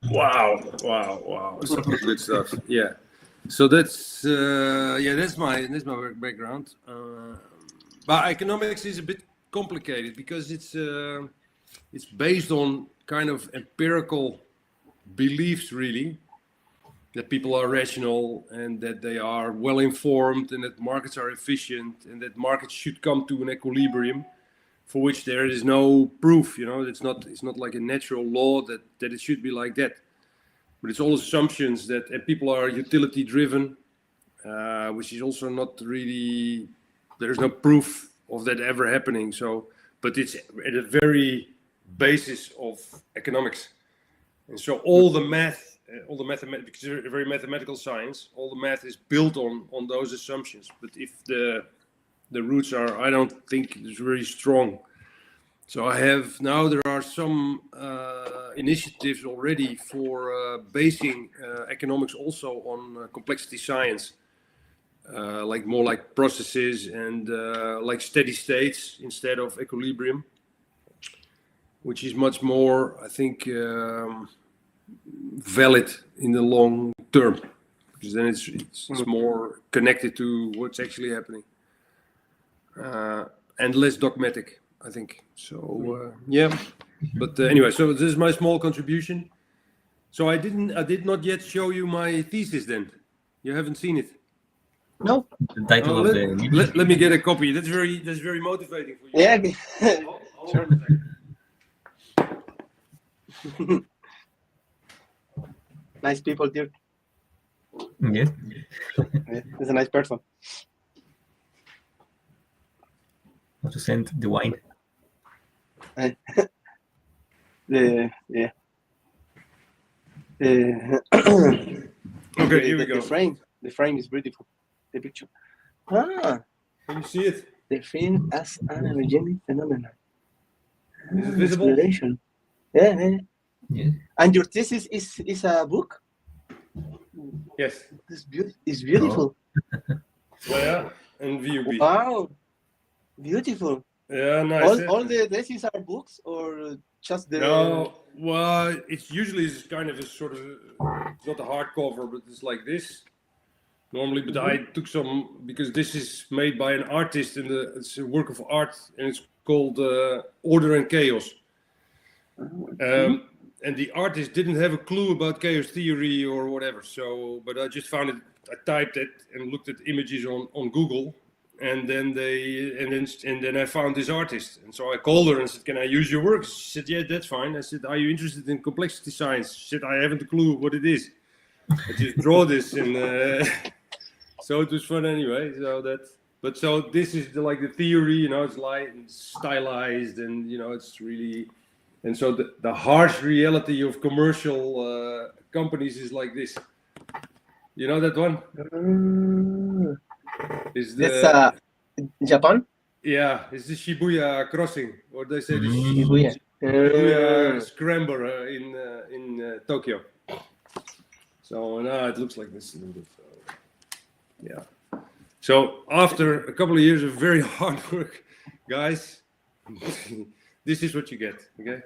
Wow. Super good stuff. Yeah. So that's my background. But economics is a bit complicated because it's based on kind of empirical beliefs, really, that people are rational and that they are well informed and that markets are efficient and that markets should come to an equilibrium, for which there is no proof. It's not like a natural law that it should be like that. But it's all assumptions that, and people are utility driven, which is also not really, there's no proof of that ever happening. So, but it's at the very basis of economics. And so all the math, because it's a very mathematical science, all the math is built on those assumptions. But if the roots are, I don't think it's very strong. So there are some initiatives already for basing economics also on complexity science, like more like processes and like steady states instead of equilibrium, which is much more, I think, valid in the long term, because then it's more connected to what's actually happening, and less dogmatic, I think. So but anyway, so this is my small contribution. So I did not yet show you my thesis. Then you haven't seen it. No. The title of the let me get a copy. That's very motivating for you. Yeah. Hold on a second. Nice people, Dirk. Yes. Yeah, he's a nice person. How to send the wine? Yeah. Okay, here we go. The frame is beautiful. The picture. Can you see it? The film as an energetic phenomenon. Is it visible? Exploration. Yeah. Yes. And your thesis is a book? Yes. It's beautiful. Yeah, and VUB. Wow, beautiful. Yeah, nice. All the theses are books or just the? No, well, it's usually kind of a sort of, it's not a hardcover, but it's like this normally. But I took some because this is made by an artist and it's a work of art and it's called Order and Chaos. And the artist didn't have a clue about chaos theory or whatever. So, but I just found it. I typed it and looked at images on Google, and then I found this artist. And so I called her and said, "Can I use your work?" She said, "Yeah, that's fine." I said, "Are you interested in complexity science?" She said, "I haven't a clue what it is. I just draw this." And so it was fun anyway. So this is like the theory, it's light and stylized, and it's really. And so the harsh reality of commercial companies is like this. You know that one? That's Japan? Yeah, it's the Shibuya crossing, or they say the Shibuya scramble in Tokyo. So now it looks like this a little bit. Yeah. So after a couple of years of very hard work, guys, this is what you get, okay?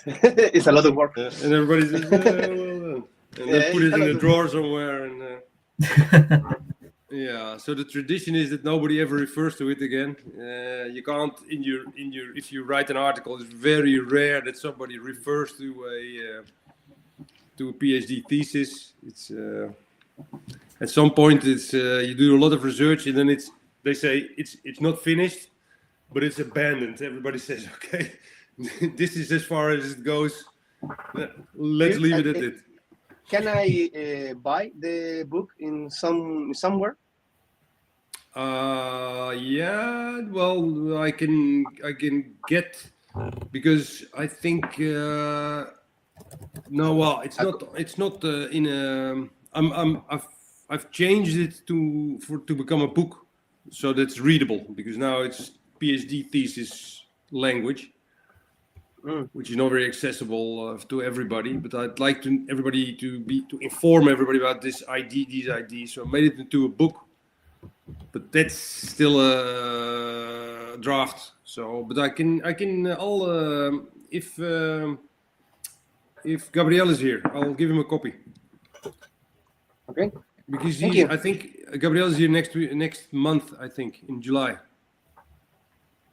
It's a lot of work. And everybody says, well done. And they put it in a drawer somewhere. And yeah, so the tradition is that nobody ever refers to it again. You can't, if you write an article, it's very rare that somebody refers to a PhD thesis. It's at some point it's you do a lot of research and then they say it's not finished, but it's abandoned. Everybody says, okay, this is as far as it goes. Let's leave it at it. Can I buy the book in somewhere? Yeah. Well, I can get, because I think no. Well, it's not in a. I've changed it to become a book, so that's readable, because now it's PhD thesis language, which is not very accessible to everybody. But I'd like to inform everybody about these ideas. So I made it into a book, but that's still a draft. So, but I'll if Gabriel is here, I'll give him a copy. Okay. Because Thank you. I think Gabriel is here next month. I think in July.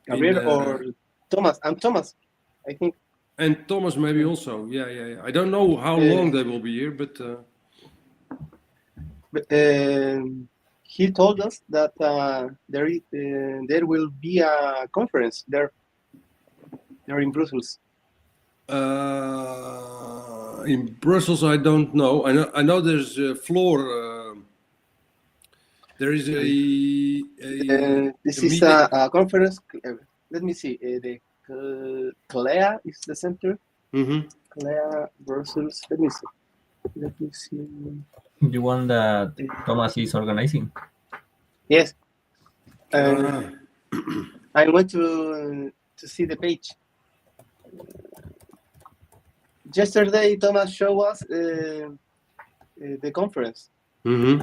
Gabriel or Thomas? I'm Thomas, I think. And Thomas maybe also. Yeah. I don't know how long they will be here, but. He told us that there will be a conference there in Brussels. In Brussels, I don't know. I know there's a floor. There is this is meeting. a conference. Let me see. The CLEA is the center. Mm-hmm. CLEA Brussels. Let me see. The one that Thomas is organizing. Yes. I want to see the page. Yesterday, Thomas showed us the conference. Mm-hmm.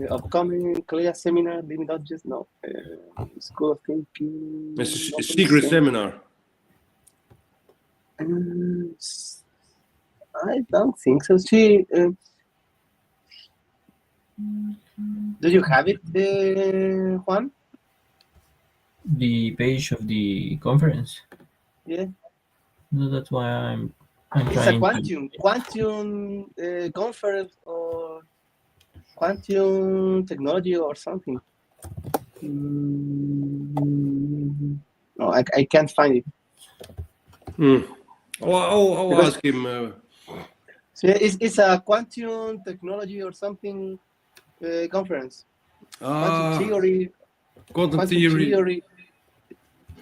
Upcoming CLEA seminar, limit objects, no. School of Thinking. It's a secret seminar. I don't think so. Do you have it, Juan? The page of the conference. Yeah. No, that's why I'm It's trying a quantum conference or quantum technology or something. No, I can't find it. I'll ask him. So it's a quantum technology or something conference. Quantum theory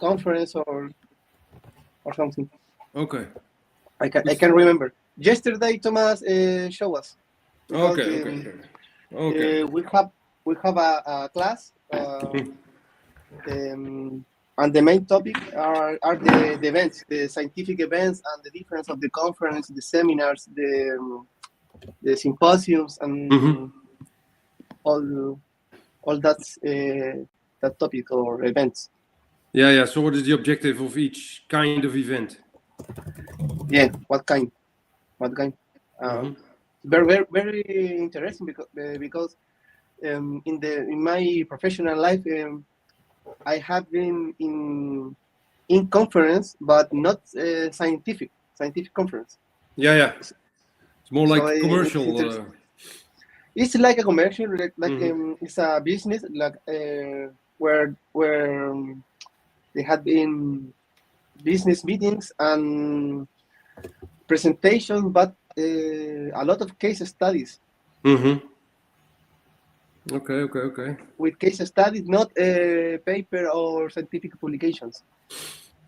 conference or something. Okay. I can remember. Yesterday, Thomas showed us. Okay. We have a class, and the main topic are the events, the scientific events, and the difference of the conference, the seminars, the symposiums, and all that topic or events. Yeah. So, what is the objective of each kind of event? Yeah, what kind? Very, very interesting because in my professional life, I have been in conference, but not scientific conference. Yeah. It's more like commercial. It's like a commercial, it's a business, like where they had been business meetings and presentations, but a lot of case studies. Mm-hmm. Okay. With case studies, not paper or scientific publications.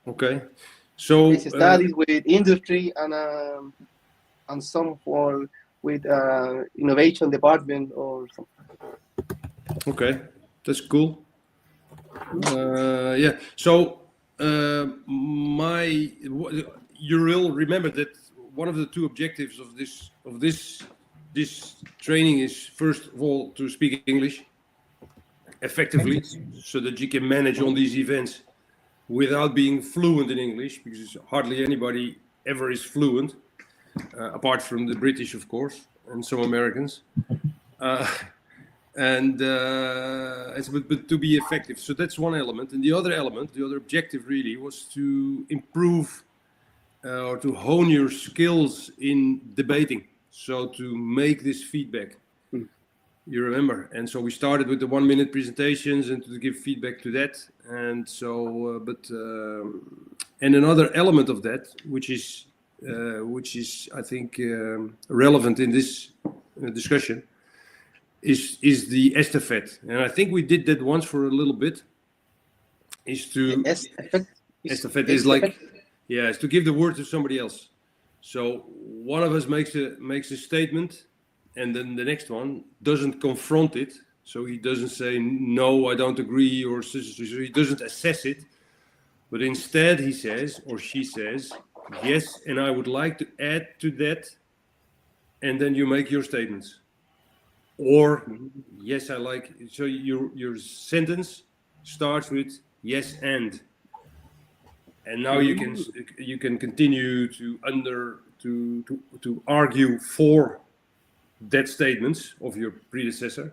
Okay. So case studies with industry and some with innovation department or something. Okay, that's cool. Yeah. So you will remember that one of the two objectives of this training is, first of all, to speak English effectively, so that you can manage on these events without being fluent in English, because hardly anybody ever is fluent, apart from the British, of course, and some Americans. But to be effective. So that's one element. And the other objective really was to improve or to hone your skills in debating. So to make this feedback. You remember? And so we started with the 1-minute presentations and to give feedback to that. And so, and another element of that, which is I think relevant in this discussion, is the estafette. And I think we did that once for a little bit. Estafette is like, it's to give the word to somebody else. So one of us makes a statement, and then the next one doesn't confront it. So he doesn't say, no, I don't agree, or so he doesn't assess it. But instead he says, or she says, yes, and I would like to add to that. And then you make your statements. Or, yes, I like, so your sentence starts with yes and now you can continue to to argue for that statements of your predecessor,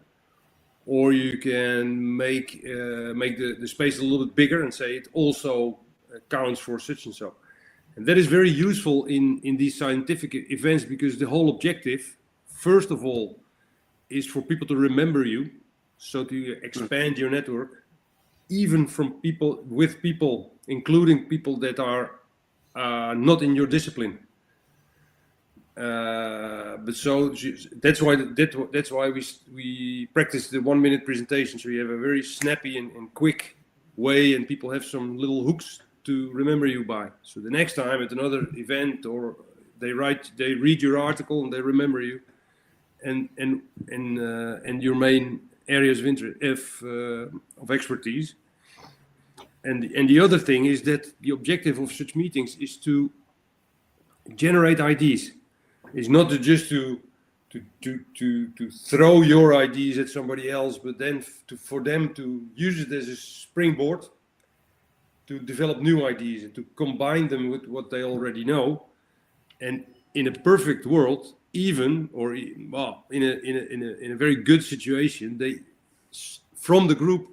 or you can make the space a little bit bigger and say it also counts for such and so. And that is very useful in these scientific events, because the whole objective, first of all, is for people to remember you, so to expand your network, even from people, including people that are not in your discipline. But so that's why we practice the 1 minute presentation. So you have a very snappy and quick way, and people have some little hooks to remember you by. So the next time at another event, or they read your article and they remember you, and your main areas of interest of expertise. And the other thing is that the objective of such meetings is to generate ideas. It's not just to throw your ideas at somebody else, but then for them to use it as a springboard to develop new ideas and to combine them with what they already know. And in a perfect world, in a very good situation, they from the group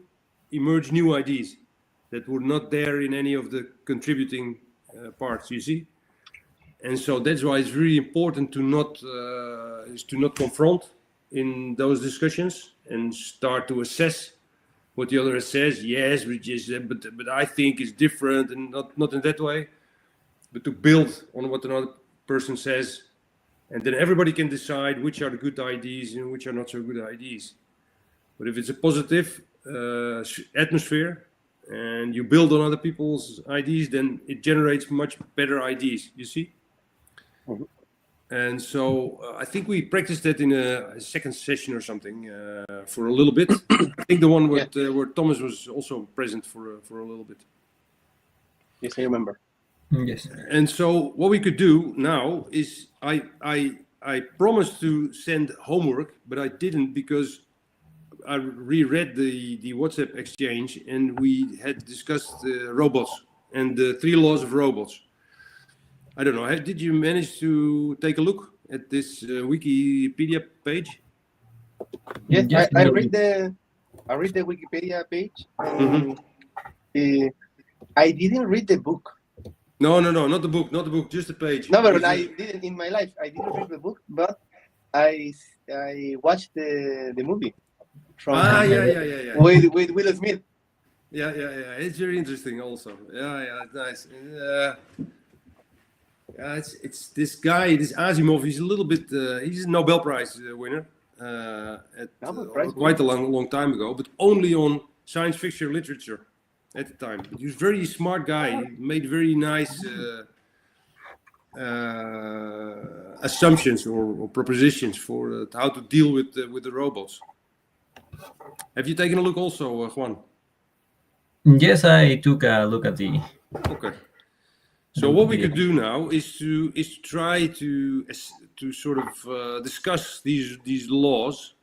emerge new ideas that were not there in any of the contributing parts. You see. And so that's why it's really important to not confront in those discussions and start to assess what the other says. Yes, but I think it's different, and not in that way, but to build on what another person says, and then everybody can decide which are the good ideas and which are not so good ideas. But if it's a positive atmosphere and you build on other people's ideas, then it generates much better ideas. You see. And so I think we practiced that in a second session or something for a little bit. I think the one where Thomas was also present for a little bit. Yes, I remember. Yes. And so what we could do now is I promised to send homework, but I didn't, because I reread the WhatsApp exchange, and we had discussed robots and the 3 laws of robots. I don't know. Did you manage to take a look at this Wikipedia page? Yes, Yes, I read the Wikipedia page. I didn't read the book. No, not the book, just the page. No, but I didn't in my life. I didn't read the book, but I watched the movie from yeah. with Will Smith. Yeah. It's very interesting also. Yeah, it's nice. It's this guy, this Asimov. He's a little bit. He's a Nobel Prize winner quite a long time ago, but only on science fiction literature at the time. But he was a very smart guy. He made very nice assumptions or propositions for how to deal with the robots. Have you taken a look also, Juan? Yes, I took a look at the. Okay. So what we could do now is to try to sort of discuss these laws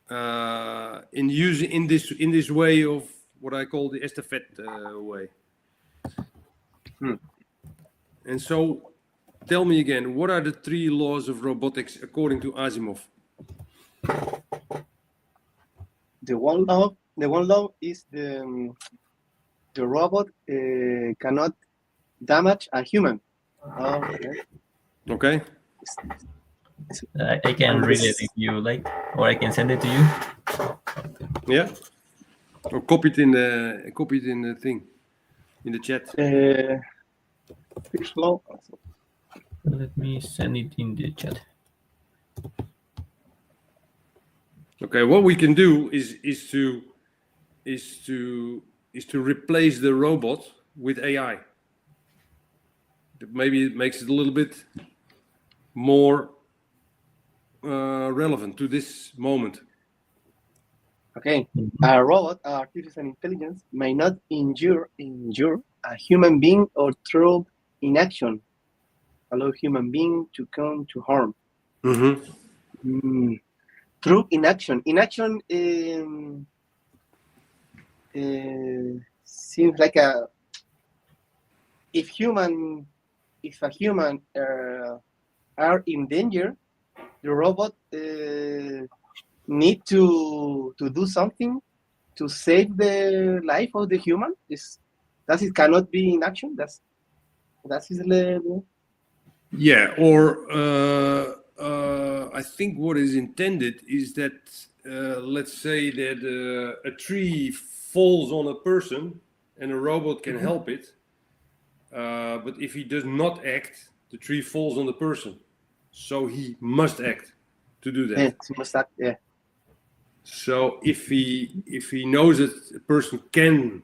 in this way of what I call the estafette way. And so, tell me again, what are the 3 laws of robotics according to Asimov? The one law is the robot cannot damage a human. Okay. I can read it if you like, or I can send it to you. Yeah. Or copy it in the thing, in the chat. First law. Let me send it in the chat. Okay. What we can do is to replace the robot with AI. Maybe it makes it a little bit more relevant to this moment. Okay, a robot, artificial intelligence, may not injure a human being or through inaction allow human being to come to harm. Through inaction. Inaction seems like if human if a human are in danger, the robot need to do something to save the life of the human. That it cannot be in action. That's his level. Yeah, or I think what is intended is that let's say that a tree falls on a person and a robot can help it, but if he does not act, the tree falls on the person, so he must act to do that. Yeah. So if he knows that a person can,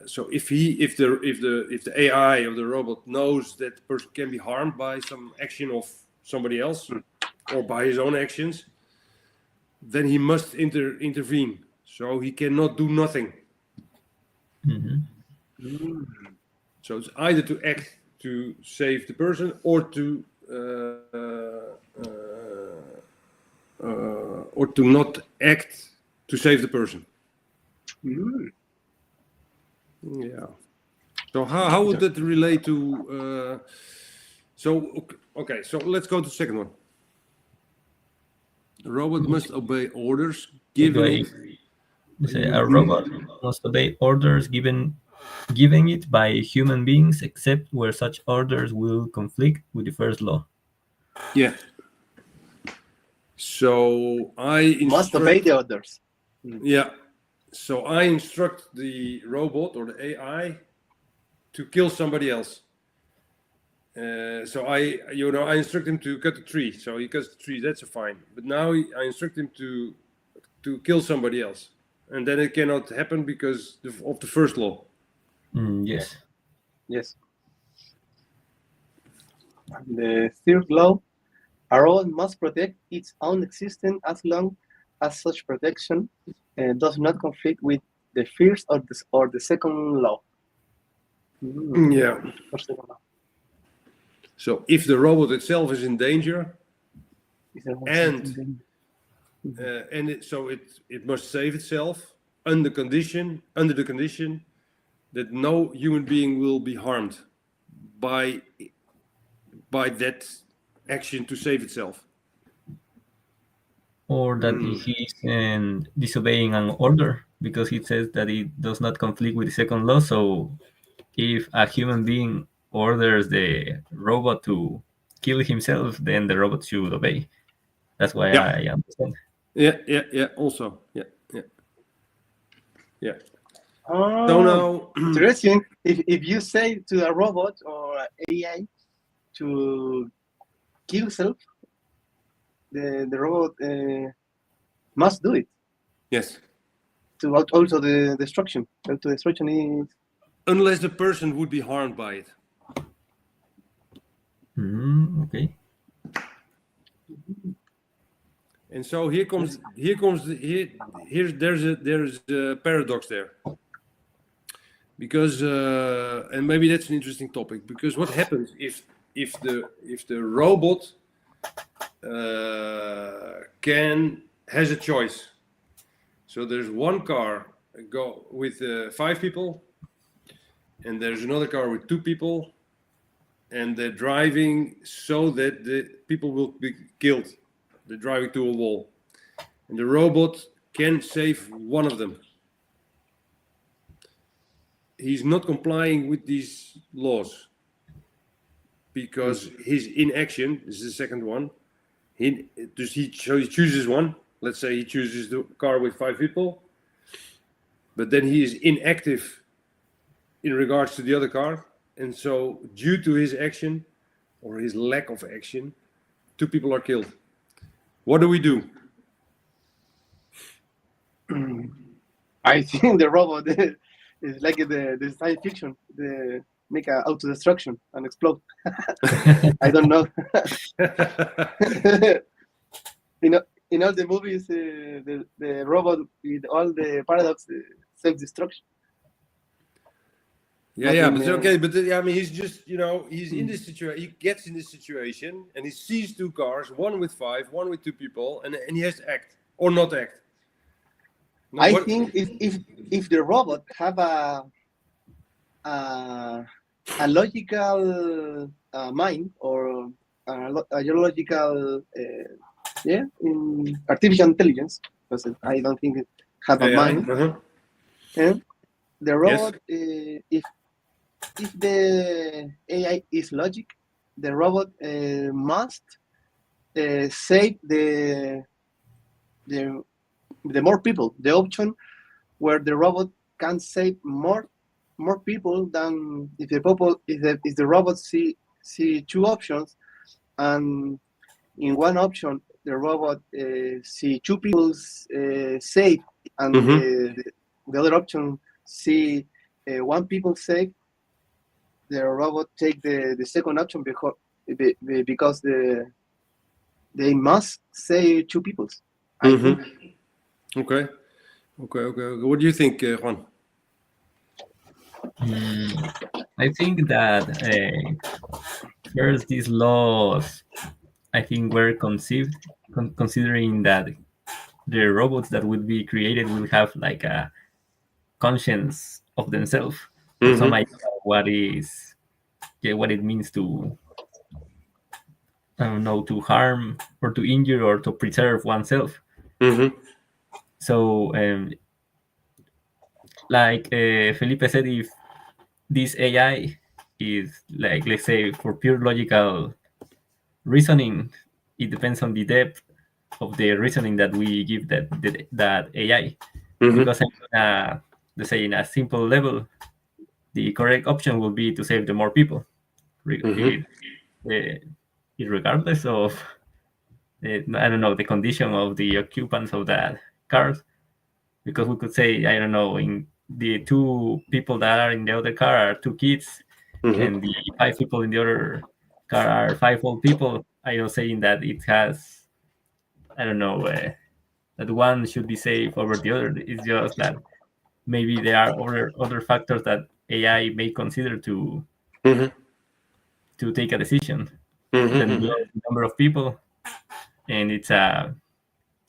so if the AI of the robot knows that the person can be harmed by some action of somebody else or by his own actions, then he must intervene. So he cannot do nothing. So it's either to act to save the person or to not act to save the person. Yeah. So how would that relate to? Okay. So let's go to the second one. The robot must obey orders given it. A robot must obey orders given it by human beings, except where such orders will conflict with the first law. Yeah. So I Must obey the orders. Yeah. So I instruct the robot or the AI to kill somebody else. So I instruct him to cut the tree. So he cuts the tree. That's fine. But now I instruct him to kill somebody else, and then it cannot happen because of the first law. Yes. Yes. The third law: a robot must protect its own existence as long as such protection does not conflict with the first or the second law. Yeah. So if the robot itself is in danger, and it must save itself under the condition that no human being will be harmed by that action to save itself. Or that he's disobeying an order because it says that it does not conflict with the second law. So if a human being orders the robot to kill himself, then the robot should obey. That's why I understand. Yeah. Also, yeah. Oh, So now, interesting. If you say to a robot or AI to kill itself, the robot must do it. yes. To also the destruction. To destruction is Unless the person would be harmed by it. Okay. And so there's a paradox there. Because and maybe that's an interesting topic, because what happens if the robot has a choice. So there's one car go with 5 people, and there's another car with 2 people, and they're driving so that the people will be killed. They're driving to a wall, and the robot can save one of them. He's not complying with these laws because his inaction is the second one. He chooses one. Let's say he chooses the car with 5 people, but then he is inactive in regards to the other car, and so due to his action or his lack of action, 2 people are killed. What do we do? I think the robot is like the science fiction. They make an auto-destruction and explode. I don't know. In all the movies, the robot with all the paradox, self-destruction. Yeah, but okay, but I mean, he's just, he's in this situation. He gets in this situation, and he sees 2 cars, one with 5, one with 2 people, and he has to act or not act. I think if the robot have a logical mind or a logical in artificial intelligence, because I don't think it have a AI. mind. Uh-huh. And the Yes. robot, if the AI is logic, the robot must save the more people. The option where the robot can save more people than if the robot see two options, and in one option the robot see two people safe, and the other option see one people safe. The robot take the second option because they must say two people. I think. Okay. What do you think, Juan? I think that first these laws, I think, were conceived considering that the robots that would be created will have like a conscience of themselves or some idea of what it means to, I don't know, to harm or to injure or to preserve oneself. So like Felipe said, if this AI is like, let's say, for pure logical reasoning, it depends on the depth of the reasoning that we give that AI. Because let's say in a simple level, the correct option will be to save the more people, regardless of I don't know, the condition of the occupants of that cars. Because we could say, I don't know, in the two people that are in the other car are two kids, and the five people in the other car are five old people. I was saying that it has, I don't know, that one should be safe over the other. It's just that maybe there are other factors that AI may consider to take a decision than the number of people, and it's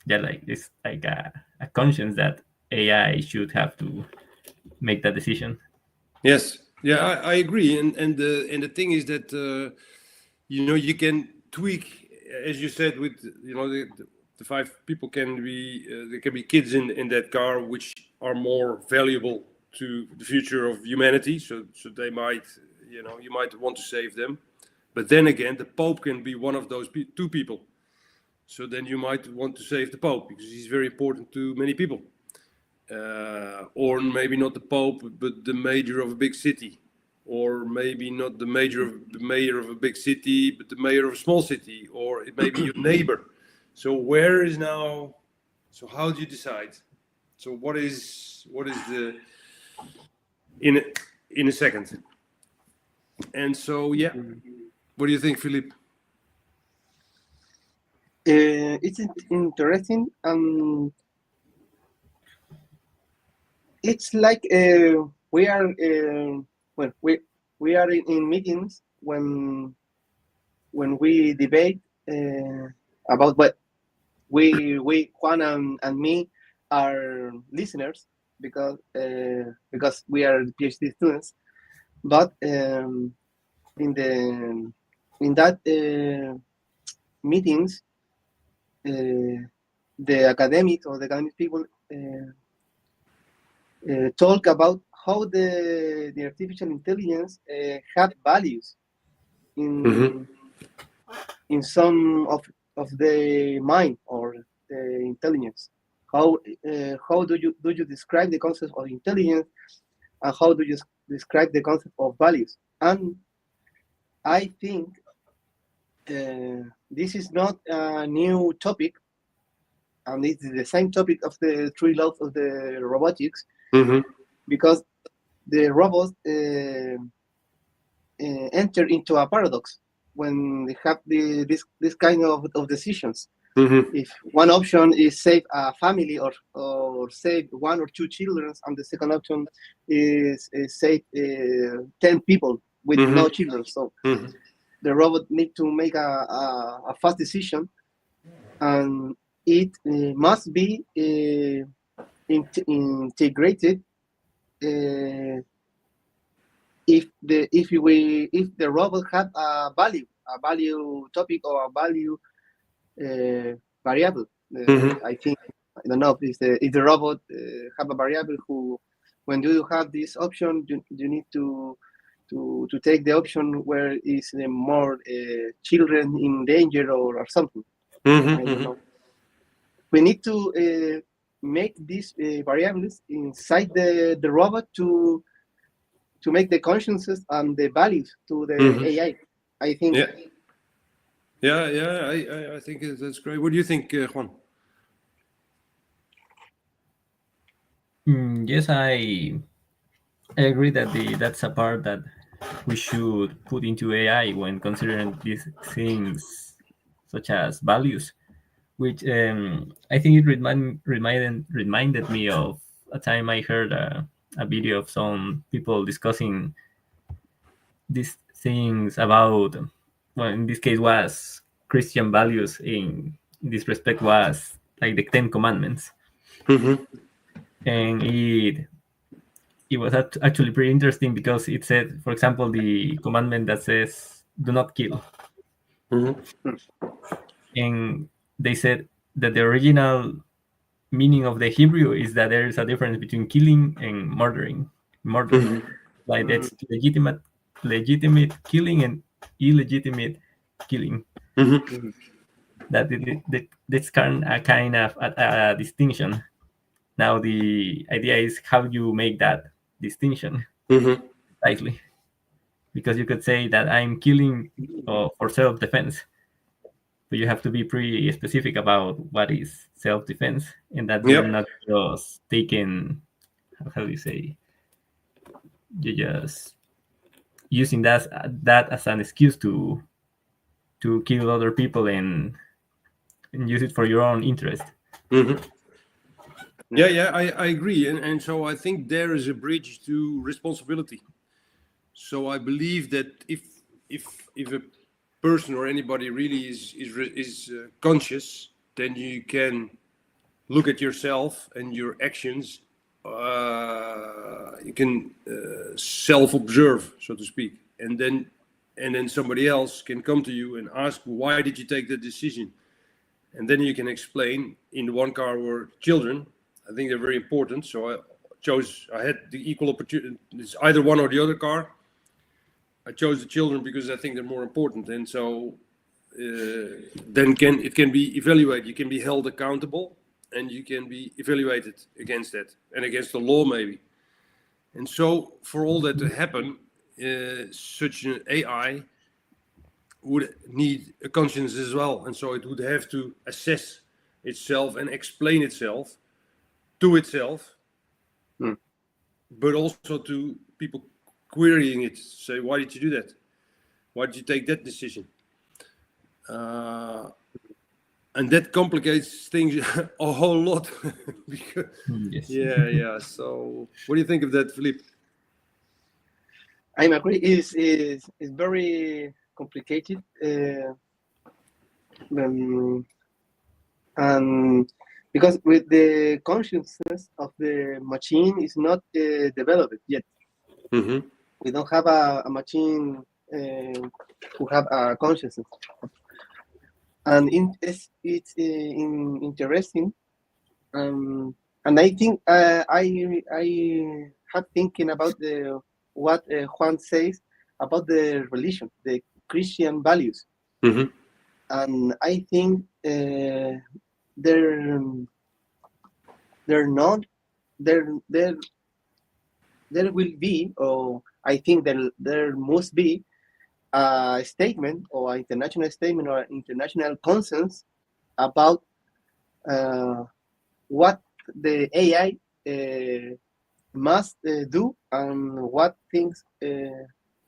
it's like a conscience that AI should have to make that decision. Yes. Yeah, I agree. And the thing is that you can tweak, as you said, with the five people can be there can be kids in that car which are more valuable to the future of humanity. So they might you might want to save them, but then again the Pope can be one of those two people. So then you might want to save the Pope because he's very important to many people. Or maybe not the Pope, but the mayor of a big city, or maybe not the mayor of a big city, but the mayor of a small city, or it may be your neighbor. So where is now? So how do you decide? So what is the in a second? And so yeah, what do you think, Philippe? It's interesting. It's like we are well, we are in meetings when we debate about what we Juan and me are listeners because we are PhD students, but in that meetings the academics people talk about how the artificial intelligence have values in some of the mind or the intelligence. How do you describe the concept of intelligence, and how do you describe the concept of values? And I think this is not a new topic, and it is the same topic of the three laws of the robotics, because the robots enter into a paradox when they have this kind of decisions. If one option is save a family or save one or two children, and the second option is save 10 people with no children, so the robot need to make a fast decision, and it must be integrated if the robot have a value topic or a value variable. I think, I don't know if the robot have a variable who, when you have this option, you need to take the option where is more children in danger or something. I don't know. We need to make these variables inside the robot to make the consciences and the values to the AI. I think. I think that's great. What do you think, Juan? Yes, I agree that that's a part that we should put into AI when considering these things such as values, which I think it reminded me of a time I heard a video of some people discussing these things about, well, in this case was Christian values. In this respect was like the Ten Commandments. And it was actually pretty interesting because it said, for example, the commandment that says do not kill. And they said that the original meaning of the Hebrew is that there is a difference between killing and murdering. Like that's legitimate killing and illegitimate killing. That's kind of a distinction. Now the idea is how you make that distinction precisely, because you could say that I'm killing for self-defense, but you have to be pretty specific about what is self-defense, and that you're not just taking, how do you say, you're just using that as an excuse to kill other people and use it for your own interest. I agree, and so I think there is a bridge to responsibility. So I believe that if a person or anybody really is conscious, then you can look at yourself and your actions. You can self-observe, so to speak, and then somebody else can come to you and ask, why did you take that decision? And then you can explain. In the one car were children. I think they're very important. So I had the equal opportunity. It's either one or the other car. I chose the children because I think they're more important. And so then it can be evaluated. You can be held accountable, and you can be evaluated against that and against the law maybe. And so for all that to happen, such an AI would need a conscience as well, and so it would have to assess itself and explain itself to itself, but also to people querying it. Say, why did you do that? Why did you take that decision? And that complicates things a whole lot. Because, Yes. So, what do you think of that, Philippe? I agree. It's very complicated, and because with the consciousness of the machine is not developed yet. We don't have a machine who have a consciousness, and it's interesting. And I think I have thinking about what Juan says about the religion, the Christian values, and I think there will be, or I think there must be a statement or international statement or international consensus about what the AI must do and what things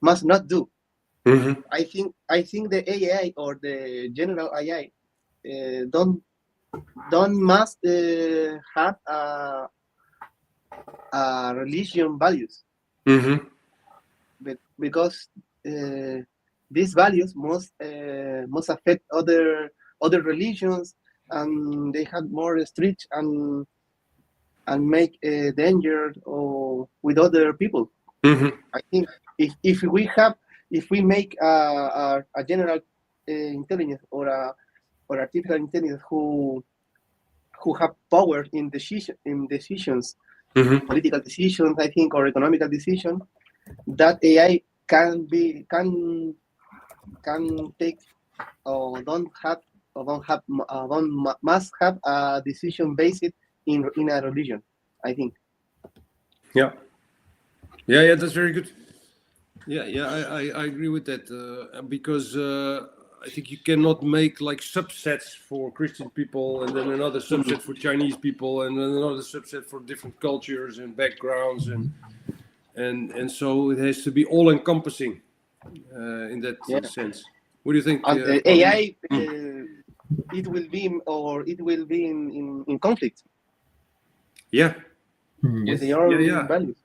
must not do. I think the AI or the general AI don't must have religion values, but because these values must affect other religions, and they have more strict and make danger or with other people. I think if we make a general intelligence or artificial intelligence who have power in decisions, political decisions, I think, or economical decisions, that AI can take or must have a decision based in a religion, I think. Yeah, that's very good. Yeah, I agree with that because I think you cannot make like subsets for Christian people and then another subset for Chinese people and then another subset for different cultures and backgrounds and so it has to be all encompassing in that sense. What do you think? And AI, it will be in conflict. Yeah. With your values.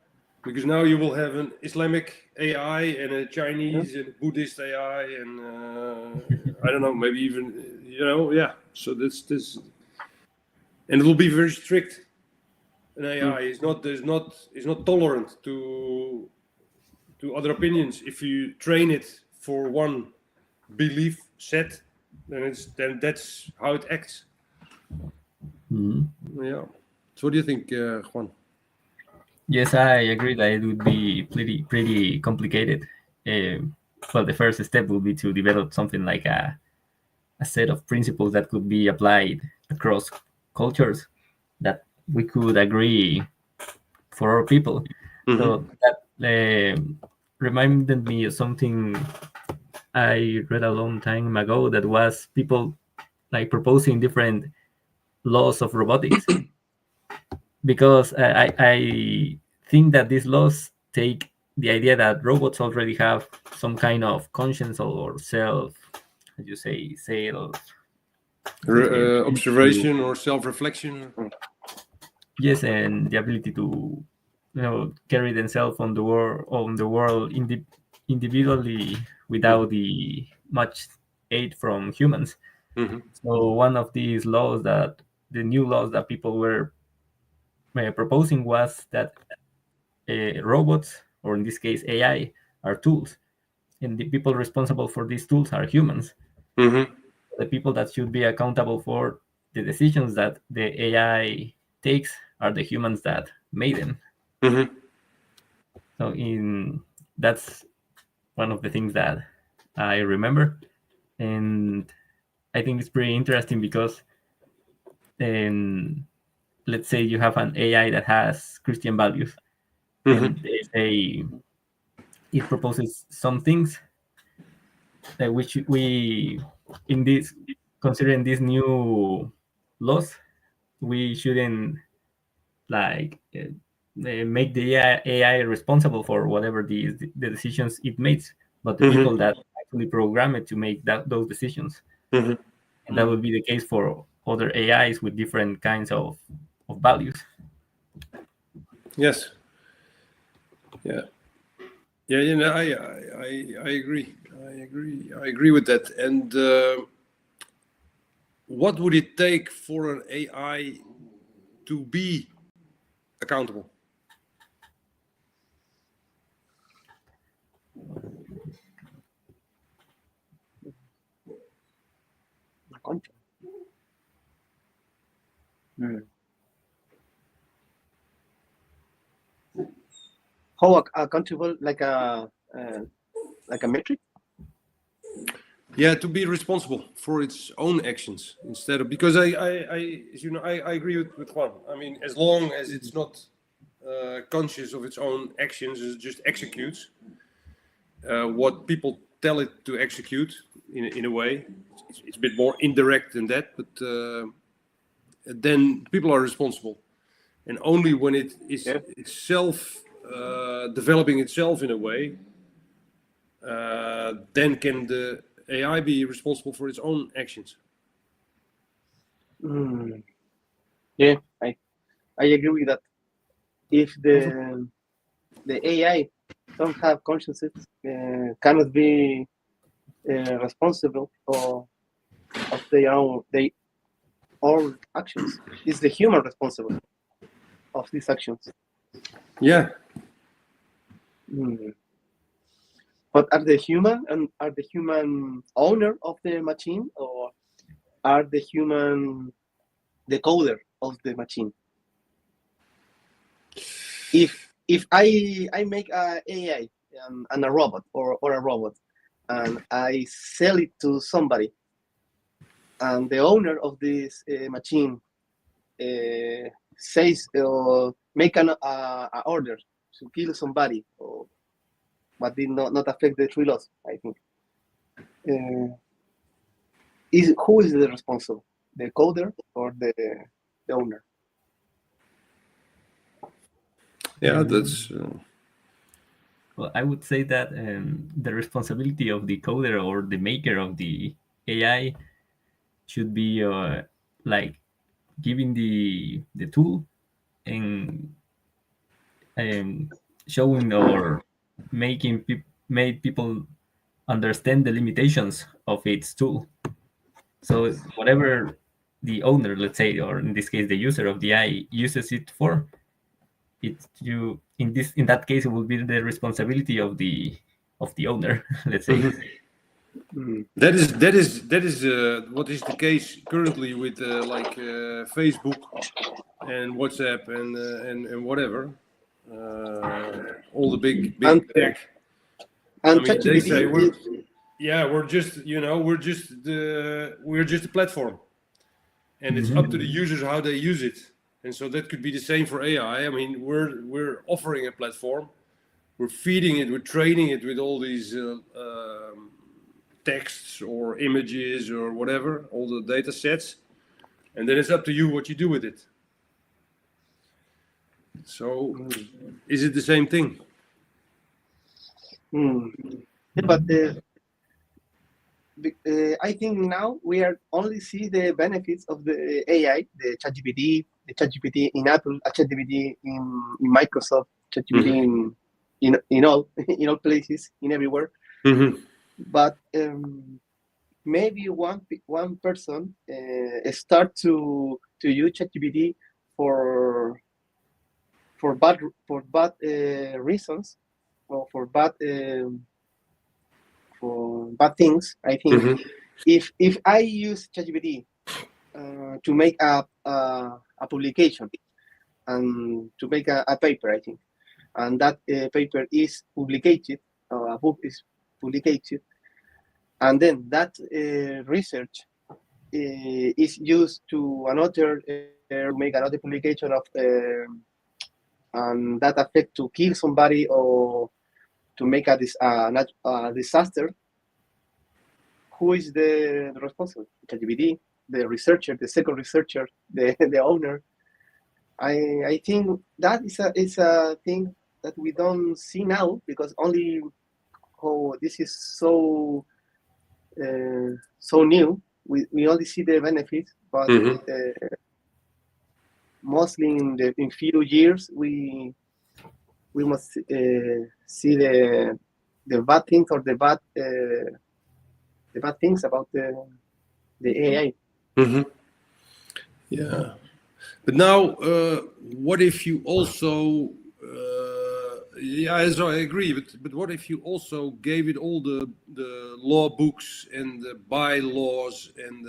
Because now you will have an Islamic AI and a Chinese and Buddhist AI and I don't know, maybe even So this, and it will be very strict. An AI is not tolerant to other opinions. If you train it for one belief set, then that's how it acts. Yeah. So what do you think, Juan? Yes, I agree that it would be pretty complicated. Well, the first step would be to develop something like a set of principles that could be applied across cultures that we could agree for our people. So that reminded me of something I read a long time ago that was people like proposing different laws of robotics because I think that these laws take the idea that robots already have some kind of conscience or self, how do you say, observation or self-reflection. Yes, and the ability to carry themselves on the world individually without the much aid from humans. So one of these laws that the new laws that people were proposing was that robots, or in this case AI, are tools, and the people responsible for these tools are humans. The people that should be accountable for the decisions that the AI takes are the humans that made them. So that's one of the things that I remember, and I think it's pretty interesting because let's say you have an AI that has Christian values, and they say it proposes some things that which we in this considering these new laws we shouldn't like make the AI responsible for whatever the decisions it makes, but the people that actually program it to make those decisions. And that would be the case for other AIs with different kinds of values. Yes. Yeah. Yeah. I agree. I agree with that. And what would it take for an AI to be accountable? How accountable, like a metric? Yeah, to be responsible for its own actions instead of, because I agree with Juan. I mean, as long as it's not conscious of its own actions, it just executes what people tell it to execute in a way. It's a bit more indirect than that, but then people are responsible. And only when it is itself developing itself in a way, then can the AI be responsible for its own actions. Yeah, I agree with that. If the AI don't have consciences, cannot be responsible of their own actions. It's the human responsible of these actions. Yeah. Hmm. But are the human owner of the machine, or are the human the coder of the machine? If I make a AI and a robot or a robot, and I sell it to somebody, and the owner of this machine says or make an order to kill somebody, but did not affect the tree loss, I think. Who is the responsible? The coder or the owner? Yeah, that's. Well, I would say that the responsibility of the coder or the maker of the AI should be like giving the tool and showing or making made people understand the limitations of its tool. So whatever the owner, let's say, or in this case the user of the AI uses it for, it's you in that case it will be the responsibility of the owner, let's say. That is what is the case currently with Facebook and WhatsApp and whatever. All the big And tech. and I mean, they say ChatGPT we're just a platform, and it's up to the users how they use it. And so that could be the same for AI. I mean, we're offering a platform, we're feeding it, we're training it with all these texts or images or whatever, all the data sets, and then it's up to you what you do with it. So, is it the same thing? Yeah, but I think now we are only see the benefits of the AI, the ChatGPT in Apple, ChatGPT in Microsoft, ChatGPT in all in all places, in everywhere. But maybe one person start to use ChatGPT for bad reasons, or for bad things. I think if I use ChatGPT to make a publication and to make a paper, I think, and that paper is publicated, or a book is publicated, and then that research is used to another make another publication of and that affect to kill somebody or to make a disaster. Who is the responsible? ChatGPT, the researcher, the second researcher, the owner. I think that is a thing that we don't see now, because only this is so new. We only see the benefits, but mostly in few years we must see the bad things, or the bad things about the AI. Yeah, but now, what if you also? Yeah, so I agree. But what if you also gave it all the law books and the bylaws and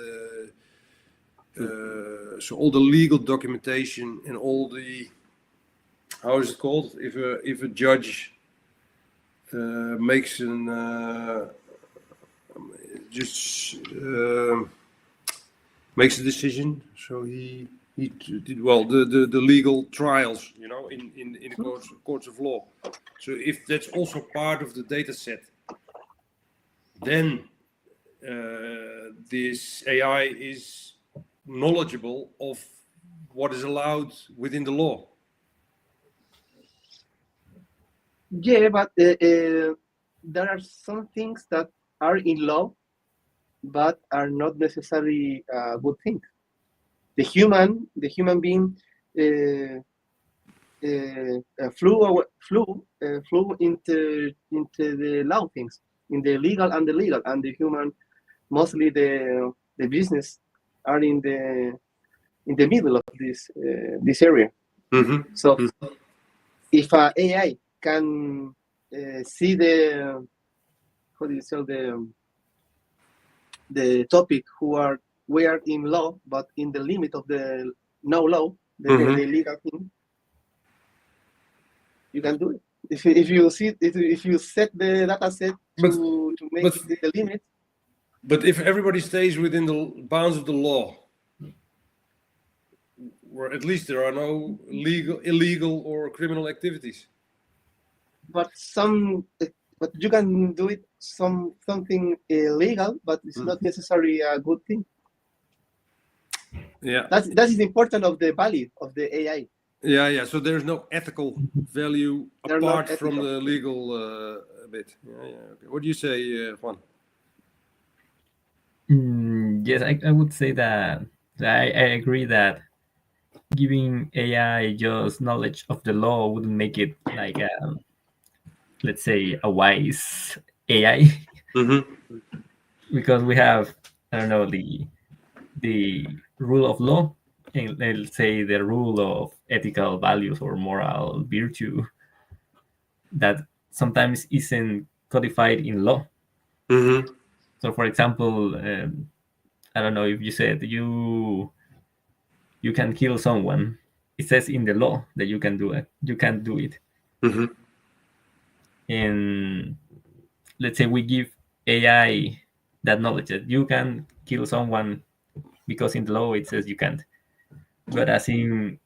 so all the legal documentation and all the, how is it called? If a judge makes an makes a decision, so he did well the legal trials, in the courts of law. So if that's also part of the data set, then this AI is knowledgeable of what is allowed within the law. Yeah, but there are some things that are in law, but are not necessarily good things. The human being flew into the law things, in the legal and the legal, and the human, mostly the business, are in the middle of this area. So if AI can see the how do you say the topic we are in law, but in the limit of the no law, the legal thing, you can do it. If you set the data set to make it the limit. But if everybody stays within the bounds of the law, where at least there are no illegal or criminal activities. But you can do it something illegal, but it's not necessarily a good thing. Yeah, that is important of the value of the AI. Yeah. So there's no ethical value apart from the legal bit. Yeah. Okay. What do you say, Juan? Yes, I would say that I agree that giving AI just knowledge of the law wouldn't make it like let's say a wise AI. Because we have, I don't know, the rule of law, and let's say the rule of ethical values or moral virtue that sometimes isn't codified in law. So, for example, I don't know if you said you can kill someone. It says in the law that you can do it. You can't do it. And let's say we give AI that knowledge that you can kill someone because in the law it says you can't. But as in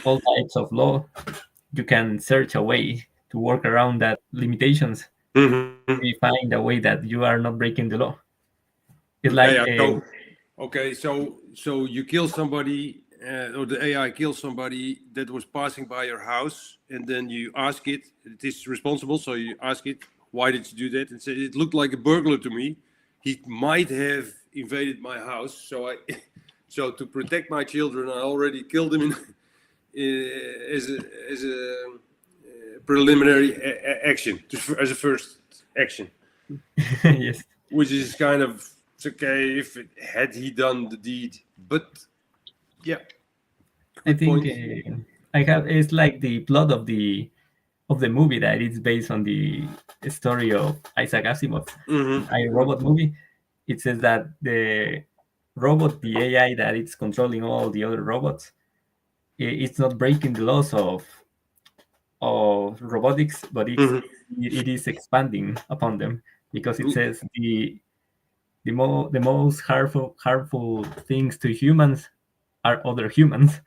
all types of law, you can search a way to work around that limitations. We find a way that you are not breaking the law. It's like so you kill somebody, or the AI kills somebody that was passing by your house, and then you ask it is responsible. So you ask it, why did you do that? And say, it looked like a burglar to me. He might have invaded my house, so to protect my children, I already killed him as a preliminary action, as a first action. Yes. Which is kind of okay if had he done the deed, but yeah. I think it's like the plot of the movie that it's based on the story of Isaac Asimov, a robot movie. It says that the robot, the AI that it's controlling all the other robots, it's not breaking the laws of robotics, but it is expanding upon them, because it says the most harmful things to humans are other humans.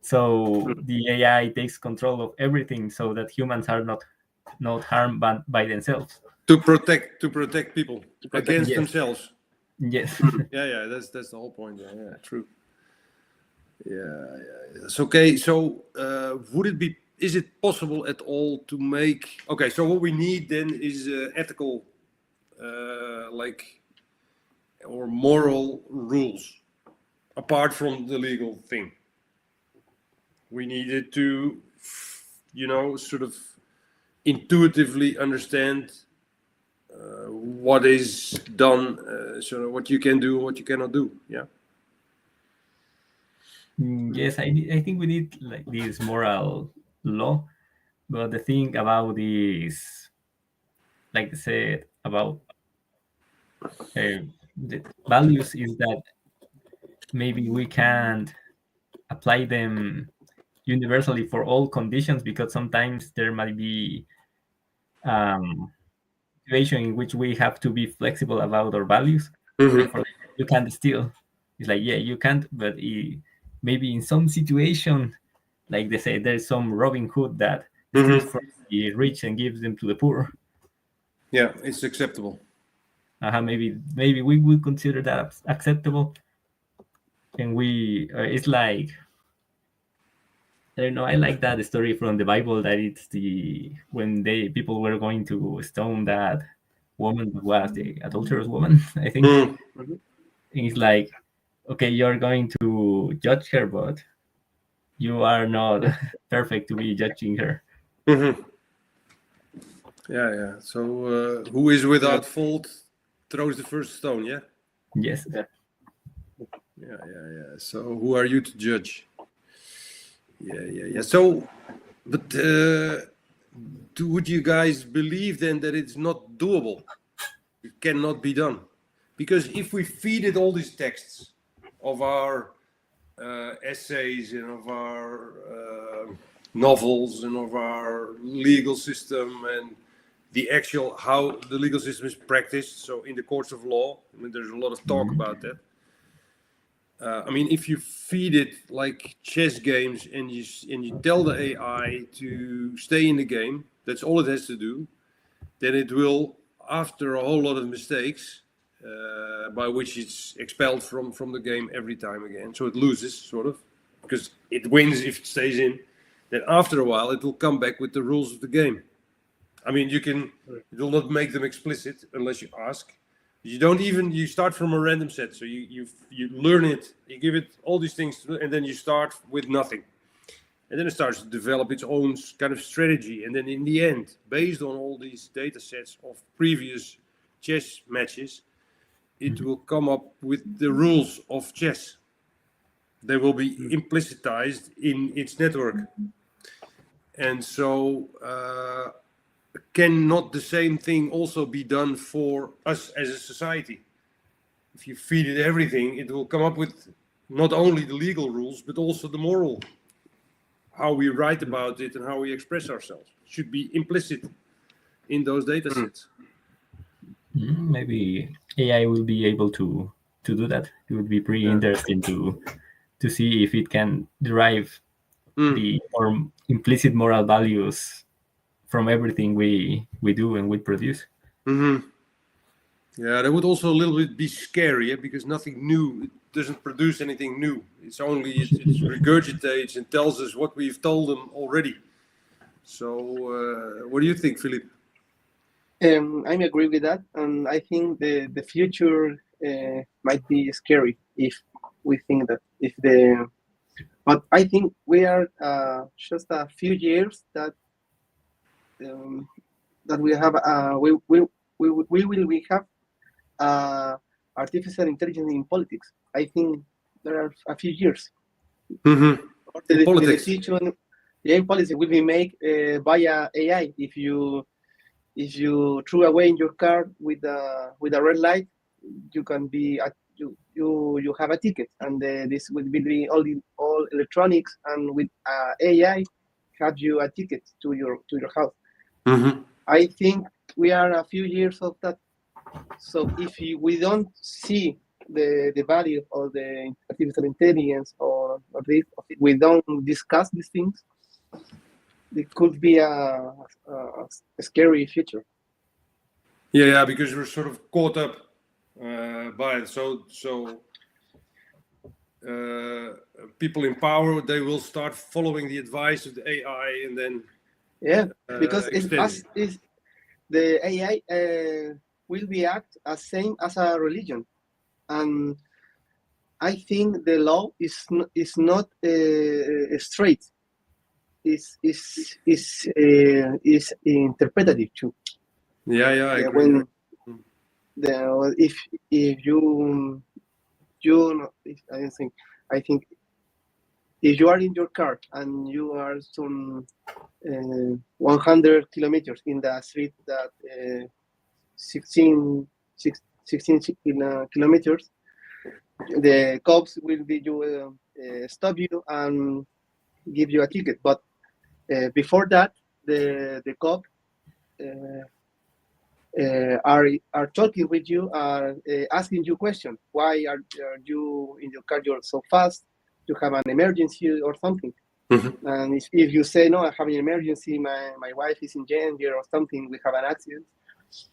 So the AI takes control of everything so that humans are not harmed by themselves. To protect people against themselves. Yes. Yeah. That's the whole point. Yeah. True. Yeah. It's okay. So is it possible at all to make? Okay. So what we need then is ethical, or moral rules, apart from the legal thing. We needed to, sort of intuitively understand what is done, so what you can do and what you cannot do. Yeah. Yes, I think we need like this moral law, but the thing about this, like I said, about the values is that maybe we can't apply them universally for all conditions, because sometimes there might be situation in which we have to be flexible about our values. Like, for example, you can't steal. It's like, yeah, you can't, but maybe in some situation, like they say, there's some Robin Hood that steals from the rich and gives them to the poor. Yeah, it's acceptable. Maybe we would consider that acceptable, and it's like, I don't know. I like that story from the Bible that it's when people were going to stone that woman who was the adulterous woman, I think. And it's like, okay, you're going to judge her, but you are not perfect to be judging her. Yeah. So who is without fault throws the first stone. Yeah. Yes. Yeah. So who are you to judge? Yeah. So, but would you guys believe then that it's not doable? It cannot be done, because if we feed it all these texts of our essays and of our novels and of our legal system and the actual how the legal system is practiced, so in the courts of law, I mean, there's a lot of talk about that. I mean, if you feed it like chess games and you tell the AI to stay in the game, that's all it has to do, then it will, after a whole lot of mistakes, by which it's expelled from the game every time again. So it loses, sort of, because it wins if it stays in. Then after a while, it will come back with the rules of the game. I mean, it will not make them explicit unless you ask. You start from a random set. So you learn it, you give it all these things, and then you start with nothing. And then it starts to develop its own kind of strategy. And then in the end, based on all these data sets of previous chess matches, it will come up with the rules of chess. They will be implicitized in its network. And so cannot the same thing also be done for us as a society? If you feed it everything, it will come up with not only the legal rules, but also the moral. How we write about it and how we express ourselves should be implicit in those data sets. Maybe AI will be able to do that. It would be pretty interesting to see if it can derive the or implicit moral values from everything we do and we produce. Mm-hmm. Yeah, that would also a little bit be scary, because nothing new. It doesn't produce anything new. It's only it regurgitates and tells us what we've told them already. So, what do you think, Philippe? I agree with that, and I think the future might be scary if we think that but I think we are just a few years that we have we have artificial intelligence in politics. I think there are a few years. Mm-hmm. The decision, the policy will be made via AI. If you threw away in your car with a red light, you can be you have a ticket, and this will be all electronics, and with AI have you a ticket to your house. Mm-hmm. I think we are a few years of that. So if we don't see the value of the artificial intelligence or this, we don't discuss these things, it could be a scary future. Yeah, because we're sort of caught up by it. So people in power, they will start following the advice of the AI, and then because the AI will be act as same as a religion, and I think the law is not straight. Is interpretative too. Yeah, I agree. When if you I think if you are in your car and you are some 100 kilometers in the street that 16 kilometers, the cops will be stop you and give you a ticket. But before that, the cop are talking with you, are asking you questions. Why are you in your car? You're so fast. You have an emergency or something. Mm-hmm. And if you say, no, I have an emergency, my wife is in danger or something, we have an accident,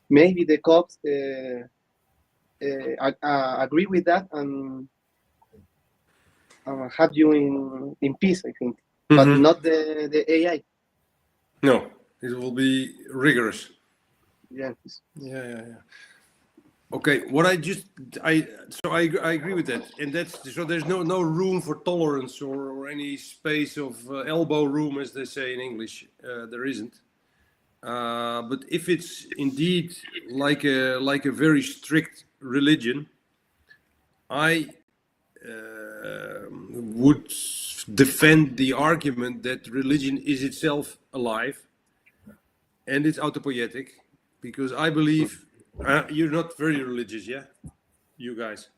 maybe the cops agree with that and have you in peace, I think. Mm-hmm. But not the AI. No, it will be rigorous. Yeah. Okay, what I agree with that, and so there's no room for tolerance or any space of elbow room, as they say in English. There isn't. But if it's indeed like a very strict religion, I would defend the argument that religion is itself alive, and it's autopoietic, because I believe you're not very religious, yeah, you guys,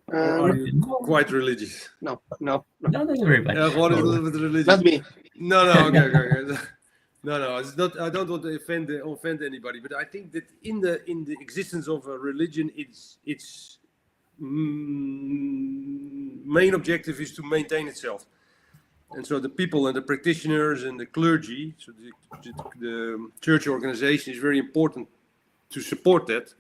or are you quite religious? No, No, not very much. What is a little bit religious? not me. No, okay. No, it's not. I don't want to offend anybody, but I think that in the existence of a religion, its main objective is to maintain itself, and so the people and the practitioners and the clergy, so the church organization is very important to support that.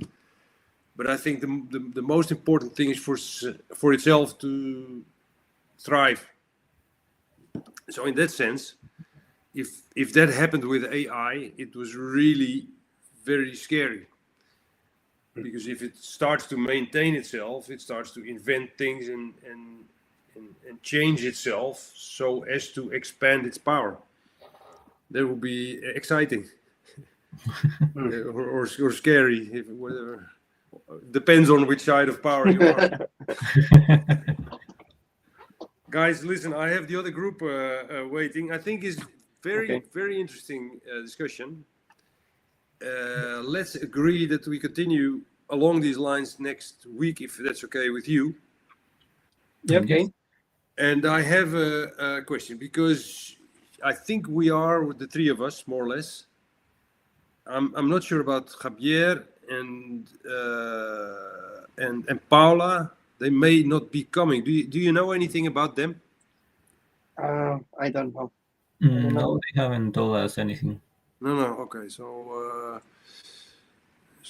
But I think the most important thing is for itself to thrive. So in that sense, if that happened with AI, it was really very scary. Because if it starts to maintain itself, it starts to invent things and change itself so as to expand its power. That would be exciting. or scary, whatever. Depends on which side of power you are. Guys, listen, I have the other group waiting. I think it's very interesting discussion. Let's agree that we continue along these lines next week, if that's okay with you. Yeah, okay. And I have a question, because I think we are, with the three of us, more or less. I'm not sure about Javier and Paula. They may not be coming. Do you know anything about them? I don't know. No, they haven't told us anything. No. Okay, so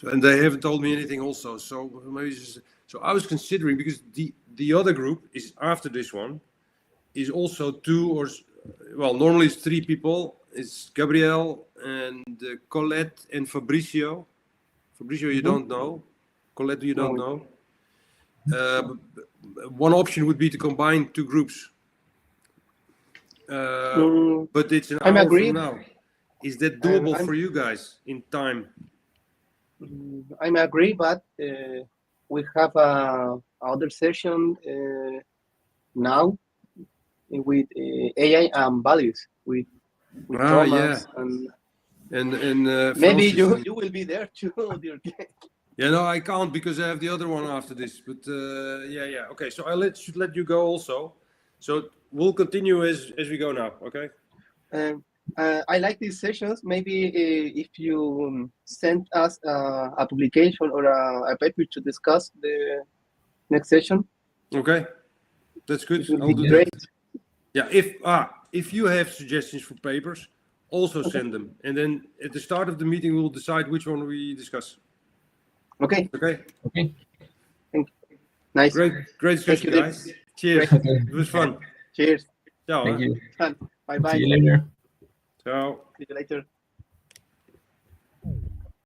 and they haven't told me anything also. So maybe so I was considering, because the other group is after this one, is also normally it's three people. It's Gabriel and Colette and Fabricio. Fabricio, you don't know. Colette, you don't know. One option would be to combine two groups. But it's an hour from now. Is that doable for you guys in time? I'm agree, but we have other session now with AI and values with Thomas and maybe Francis you will be there too. Yeah, no, I can't, because I have the other one after this. But okay. So I should let you go also. So we'll continue as we go now. Okay. I like these sessions. Maybe if you send us a publication or a paper to discuss the next session. Okay, that's good. I'll do that. Yeah, if you have suggestions for papers, also send them, and then at the start of the meeting we'll decide which one we discuss. Okay. Okay. Thank you. Nice. Great discussion, guys. Cheers. Okay. It was fun. Cheers. Ciao. Thank you. Bye bye. See you later. Ciao. See you later.